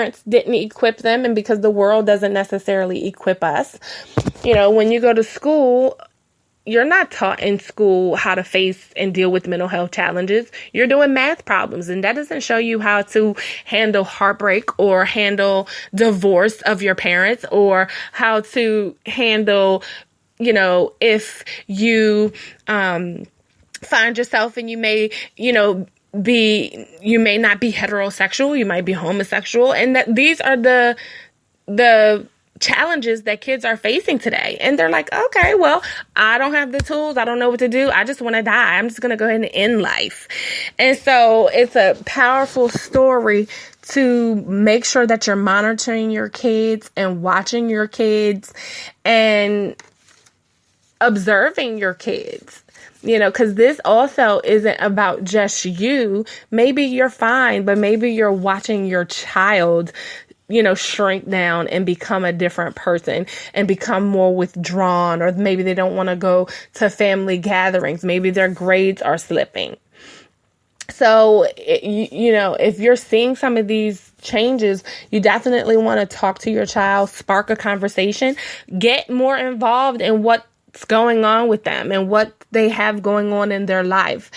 parents didn't equip them and because the world doesn't necessarily equip us. When you go to school, you're not taught in school how to face and deal with mental health challenges. You're doing math problems, and that doesn't show you how to handle heartbreak or handle divorce of your parents or how to handle, if you find yourself and you may, you may not be heterosexual, you might be homosexual, and that these are the challenges that kids are facing today. And they're like, okay, well, I don't have the tools. I don't know what to do. I just want to die. I'm just going to go ahead and end life. And so it's a powerful story to make sure that you're monitoring your kids and watching your kids and observing your kids. Because this also isn't about just you. Maybe you're fine, but maybe you're watching your child shrink down and become a different person and become more withdrawn, or maybe they don't want to go to family gatherings. Maybe their grades are slipping. So, if you're seeing some of these changes, you definitely want to talk to your child, spark a conversation, get more involved in what's going on with them and what they have going on in their life,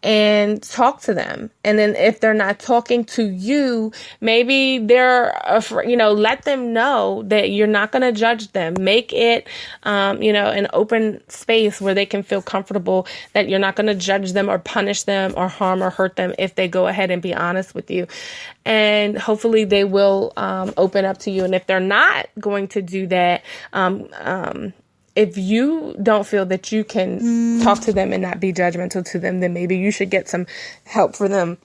and talk to them. And then if they're not talking to you, maybe they're afraid, let them know that you're not going to judge them. Make it, an open space where they can feel comfortable that you're not going to judge them or punish them or harm or hurt them if they go ahead and be honest with you. And hopefully they will open up to you. And if they're not going to do that, if you don't feel that you can talk to them and not be judgmental to them, then maybe you should get some help for them.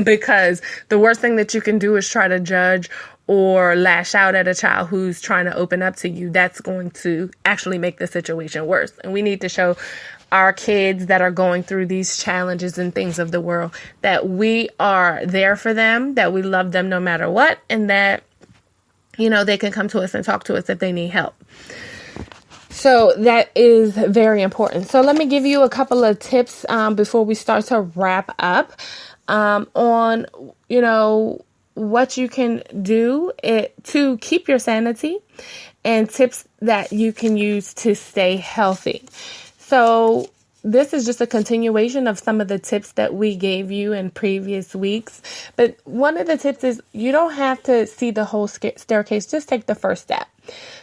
Because the worst thing that you can do is try to judge or lash out at a child who's trying to open up to you. That's going to actually make the situation worse. And we need to show our kids that are going through these challenges and things of the world that we are there for them, that we love them no matter what, and that, they can come to us and talk to us if they need help. So that is very important. So let me give you a couple of tips before we start to wrap up on, what you can do to keep your sanity and tips that you can use to stay healthy. So this is just a continuation of some of the tips that we gave you in previous weeks. But one of the tips is you don't have to see the whole staircase. Just take the first step.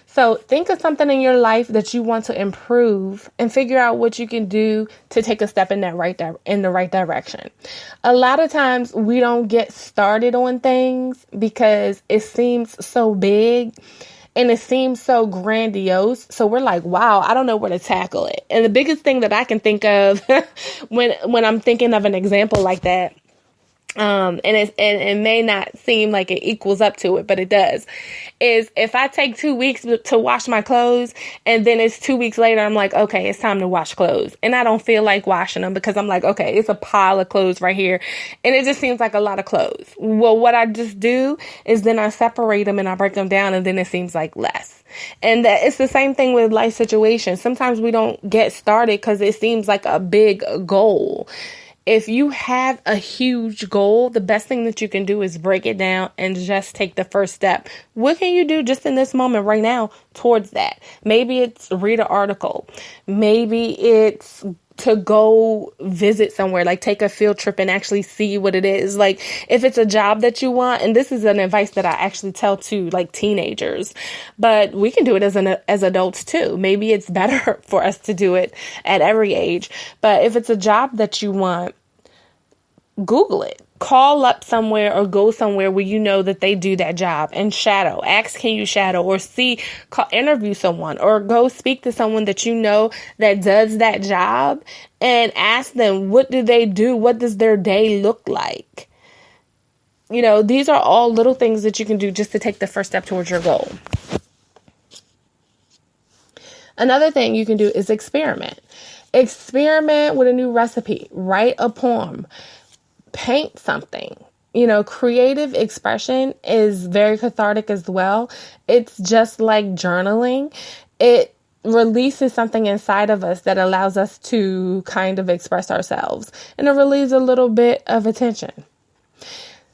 So think of something in your life that you want to improve and figure out what you can do to take a step in the right direction. A lot of times we don't get started on things because it seems so big and it seems so grandiose. So we're like, wow, I don't know where to tackle it. And the biggest thing that I can think of when I'm thinking of an example like that, and it may not seem like it equals up to it, but it does, is if I take 2 weeks to wash my clothes and then it's 2 weeks later, I'm like, okay, it's time to wash clothes. And I don't feel like washing them because I'm like, okay, it's a pile of clothes right here. And it just seems like a lot of clothes. Well, what I just do is then I separate them and I break them down and then it seems like less. And that it's the same thing with life situations. Sometimes we don't get started because it seems like a big goal. If you have a huge goal, the best thing that you can do is break it down and just take the first step. What can you do just in this moment right now towards that? Maybe it's read an article. Maybe it's to go visit somewhere, like take a field trip and actually see what it is. Like if it's a job that you want, and this is an advice that I actually tell to like teenagers, but we can do it as adults too. Maybe it's better for us to do it at every age. But if it's a job that you want, Google it. Call up somewhere or go somewhere where you know that they do that job and shadow. Ask, can you shadow? Or interview someone or go speak to someone that you know that does that job and ask them, what do they do? What does their day look like? These are all little things that you can do just to take the first step towards your goal. Another thing you can do is experiment. Experiment with a new recipe. Write a poem. Paint something. Creative expression is very cathartic as well. It's just like journaling. It releases something inside of us that allows us to kind of express ourselves. And it relieves a little bit of attention.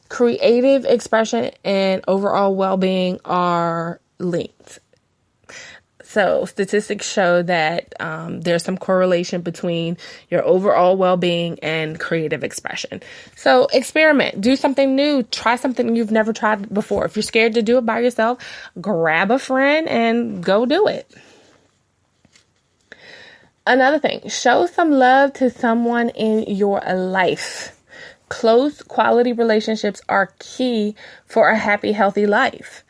Creative expression and overall well-being are linked. So statistics show that there's some correlation between your overall well-being and creative expression. So experiment, do something new, try something you've never tried before. If you're scared to do it by yourself, grab a friend and go do it. Another thing, show some love to someone in your life. Close quality relationships are key for a happy, healthy life.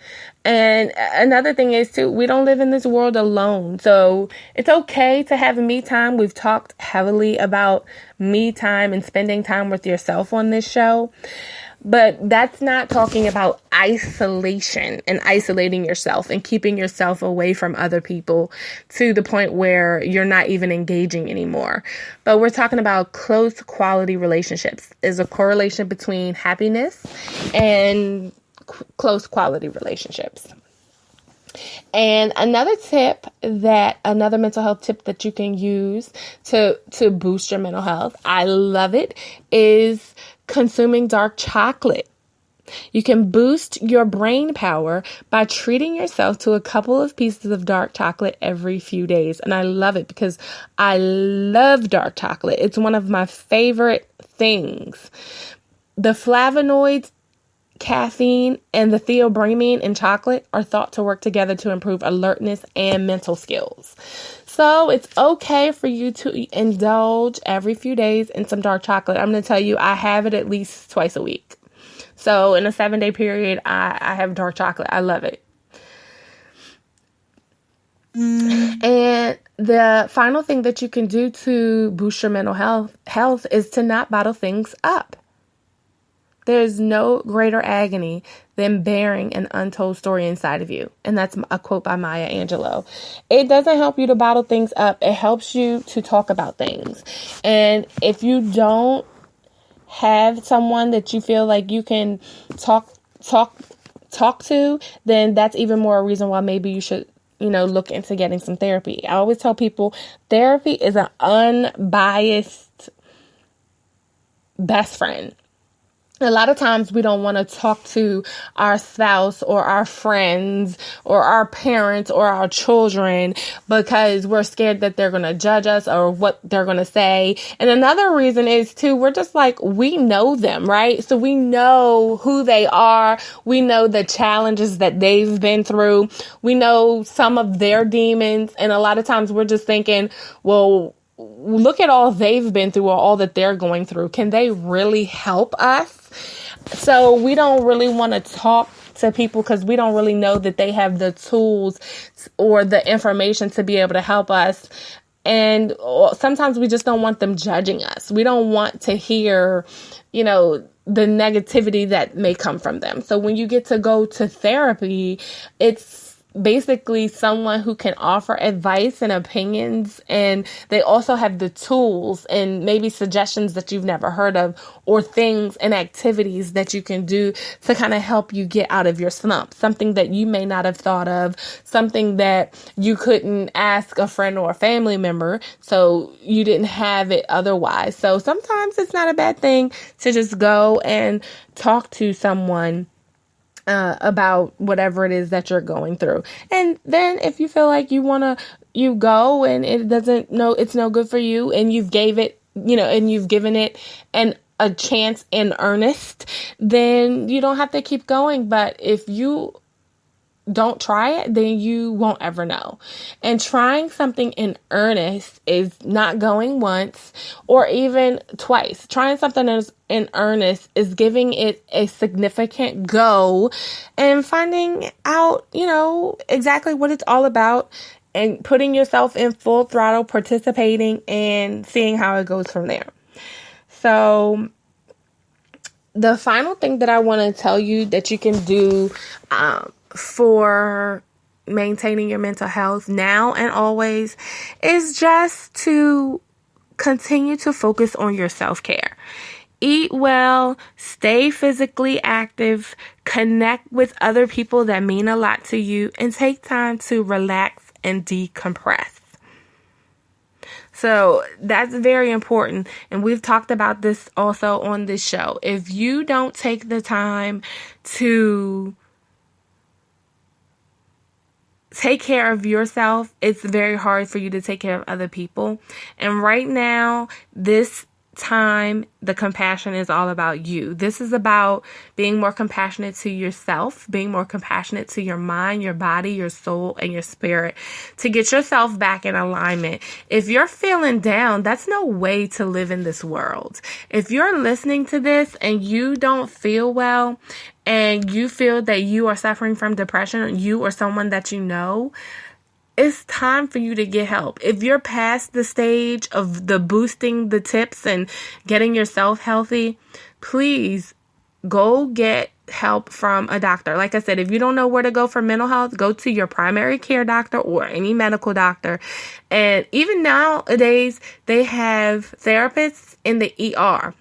And another thing is too, we don't live in this world alone. So it's okay to have me time. We've talked heavily about me time and spending time with yourself on this show. But that's not talking about isolation and isolating yourself and keeping yourself away from other people to the point where you're not even engaging anymore. But we're talking about close quality relationships. There's a correlation between happiness and close quality relationships. And another mental health tip that you can use to boost your mental health, I love it, is consuming dark chocolate. You can boost your brain power by treating yourself to a couple of pieces of dark chocolate every few days. And I love it because I love dark chocolate. It's one of my favorite things. The flavonoids, caffeine, and the theobromine in chocolate are thought to work together to improve alertness and mental skills. So it's okay for you to indulge every few days in some dark chocolate. I'm going to tell you, I have it at least twice a week. So in a 7-day period, I have dark chocolate. I love it. And the final thing that you can do to boost your mental health is to not bottle things up. There's no greater agony than bearing an untold story inside of you. And that's a quote by Maya Angelou. It doesn't help you to bottle things up. It helps you to talk about things. And if you don't have someone that you feel like you can talk to, then that's even more a reason why maybe you should, look into getting some therapy. I always tell people therapy is an unbiased best friend. A lot of times we don't want to talk to our spouse or our friends or our parents or our children because we're scared that they're going to judge us or what they're going to say. And another reason is too, we're just like, we know them, right? So we know who they are. We know the challenges that they've been through. We know some of their demons. And a lot of times we're just thinking, well, look at all they've been through or all that they're going through. Can they really help us? So we don't really want to talk to people because we don't really know that they have the tools or the information to be able to help us. And sometimes we just don't want them judging us. We don't want to hear, the negativity that may come from them. So when you get to go to therapy, it's basically someone who can offer advice and opinions, and they also have the tools and maybe suggestions that you've never heard of or things and activities that you can do to kind of help you get out of your slump, something that you may not have thought of, something that you couldn't ask a friend or a family member, so you didn't have it otherwise. So sometimes it's not a bad thing to just go and talk to someone about whatever it is that you're going through. And then if you feel like you go and it's no good for you and you've given it a chance in earnest, then you don't have to keep going. But if you don't try it, then you won't ever know. And trying something in earnest is not going once or even twice. Trying something in earnest is giving it a significant go and finding out, exactly what it's all about and putting yourself in full throttle, participating and seeing how it goes from there. So the final thing that I want to tell you that you can do, for maintaining your mental health now and always is just to continue to focus on your self-care. Eat well, stay physically active, connect with other people that mean a lot to you, and take time to relax and decompress. So that's very important. And we've talked about this also on this show. If you don't take the time to take care of yourself, it's very hard for you to take care of other people. And right now, this time, the compassion is all about you. This is about being more compassionate to yourself, being more compassionate to your mind, your body, your soul, and your spirit, to get yourself back in alignment. If you're feeling down, that's no way to live in this world. If you're listening to this and you don't feel well, and you feel that you are suffering from depression, you or someone that you know, it's time for you to get help. If you're past the stage of the boosting the tips and getting yourself healthy, please go get help from a doctor. Like I said, if you don't know where to go for mental health, go to your primary care doctor or any medical doctor. And even nowadays, they have therapists in the ER.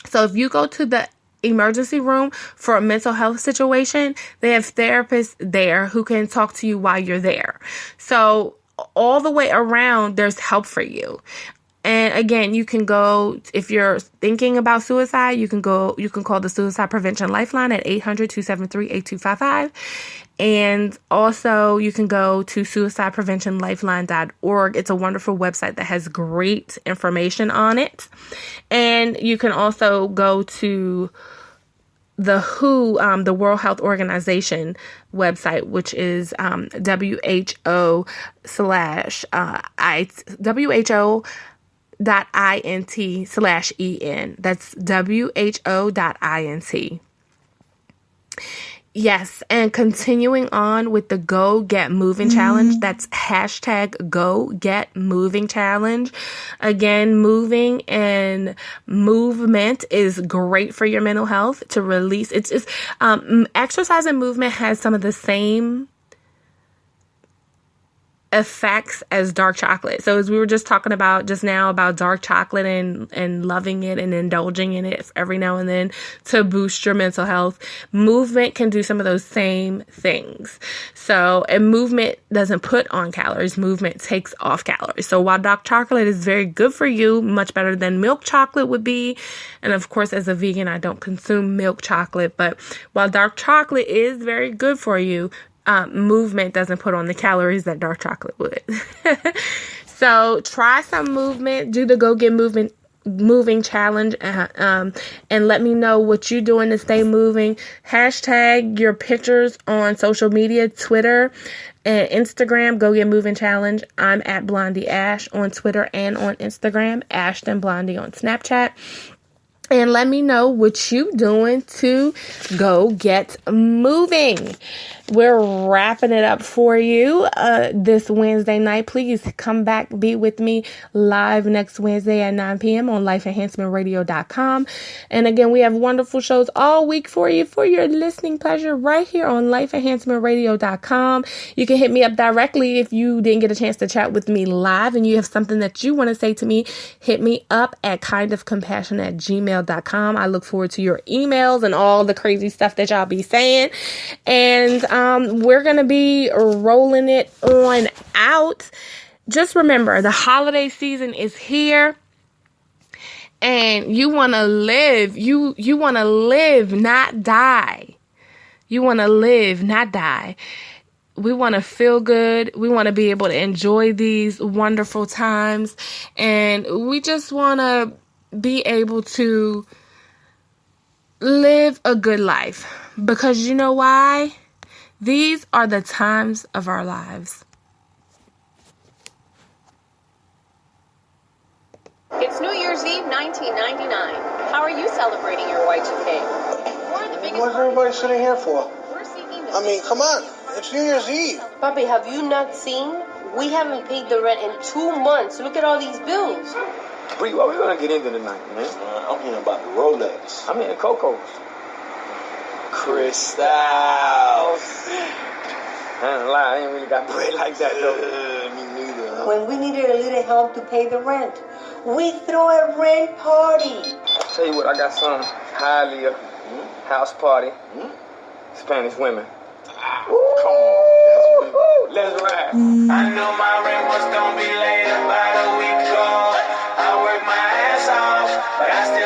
So if you go to the emergency room for a mental health situation, they have therapists there who can talk to you while you're there. So all the way around, there's help for you. And again, you can go, if you're thinking about suicide, you can call the Suicide Prevention Lifeline at 800-273-8255. And also you can go to suicidepreventionlifeline.org. It's a wonderful website that has great information on it. And you can also go to the WHO, the World Health Organization website, which is WHO.int/EN. That's WHO.int. Yes, and continuing on with the Go Get Moving Challenge, that's hashtag Go Get Moving Challenge. Again, moving and movement is great for your mental health to release. It's exercise and movement has some of the same effects as dark chocolate. So as we were just talking about just now about dark chocolate and loving it and indulging in it every now and then to boost your mental health, movement can do some of those same things. So, and movement doesn't put on calories, movement takes off calories. So while dark chocolate is very good for you, much better than milk chocolate would be, and of course as a vegan I don't consume milk chocolate, but while dark chocolate is very good for you, movement doesn't put on the calories that dark chocolate would. So try some movement, do the Go Get Moving Challenge, and let me know what you're doing to stay moving. Hashtag your pictures on social media, Twitter and Instagram, Go Get Moving Challenge. I'm at Blondie Ash on Twitter and on Instagram, Ashton Blondie on Snapchat. And let me know what you doing to go get moving. We're wrapping it up for you this Wednesday night. Please come back, be with me live next Wednesday at 9 p.m. on lifeenhancementradio.com. And again, we have wonderful shows all week for you for your listening pleasure right here on lifeenhancementradio.com. You can hit me up directly if you didn't get a chance to chat with me live and you have something that you want to say to me. Hit me up at kindofcompassion@gmail.com. I look forward to your emails and all the crazy stuff that y'all be saying. And we're going to be rolling it on out. Just remember, the holiday season is here. And you want to live. You want to live, not die. You want to live, not die. We want to feel good. We want to be able to enjoy these wonderful times. And we just want to be able to live a good life. Because you know why? These are the times of our lives. It's New Year's Eve, 1999. How are you celebrating your Y2K? What's everybody sitting here for? We're seeking I mean, come on. It's New Year's Eve. Papi, have you not seen? We haven't paid the rent in 2 months. Look at all these bills. Bree, what we gonna get into tonight, man? I'm hearing about the Rolex. I'm in Coco's. Crystal. I ain't lie, I ain't really got bread like that though. Me neither. Huh? When we needed a little help to pay the rent, we throw a rent party. Tell you what, I got some highly house party. Spanish women. Come on. That's Woo, let's ride. I knew my rent was gonna be late about a week ago. I worked my ass off, but I still